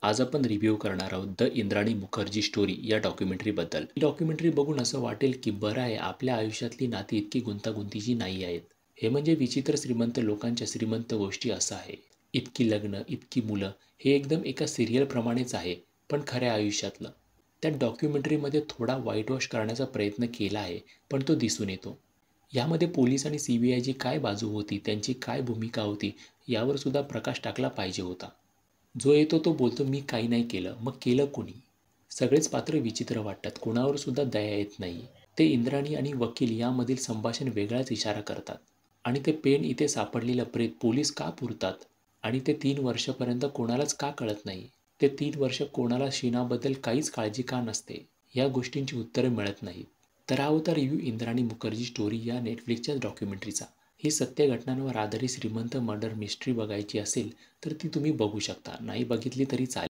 आज आपण रिव्ह्यू करणार आहोत द इंद्राणी मुखर्जी स्टोरी या डॉक्युमेंटरीबद्दल. ही डॉक्युमेंटरी बघून असं वाटेल की बरं आहे, आपल्या आयुष्यातली नाती इतकी गुंतागुंतीची नाही आहेत. हे म्हणजे विचित्र श्रीमंत लोकांच्या श्रीमंत गोष्टी असं आहे. इतकी लग्न, इतकी मुलं, हे एकदम एका सिरियलप्रमाणेच आहे, पण खऱ्या आयुष्यातलं. त्या डॉक्युमेंटरीमध्ये थोडा व्हाईट वॉश करण्याचा प्रयत्न केला आहे, पण तो दिसून येतो. यामध्ये पोलीस आणि CBIची काय बाजू होती, त्यांची काय भूमिका होती, यावर सुद्धा प्रकाश टाकला पाहिजे होता. जो येतो तो बोलतो मी काही नाही केलं, मग केलं कुणी? सगळेच पात्र विचित्र वाटतात, कोणावर सुद्धा दया येत नाही. ते इंद्राणी आणि वकील यामधील संभाषण वेगळाच इशारा करतात. आणि ते पेन इथे सापडलेलं प्रेत पोलीस का पुरतात? आणि ते 3 वर्षापर्यंत कोणालाच का कळत नाही? ते 3 वर्ष कोणाला शीनाबद्दल काहीच काळजी का नसते? या गोष्टींची उत्तरं मिळत नाहीत. तर हा होता रिव्ह्यू इंद्राणी मुखर्जी स्टोरी या नेटफ्लिक्सच्याच डॉक्युमेंटरीचा. ही सत्य घटनांवर आधारित श्रीमंत मर्डर मिस्ट्री बघायची असेल तर ती तुम्ही बघू शकता. नाही बघितली तरी चालेल.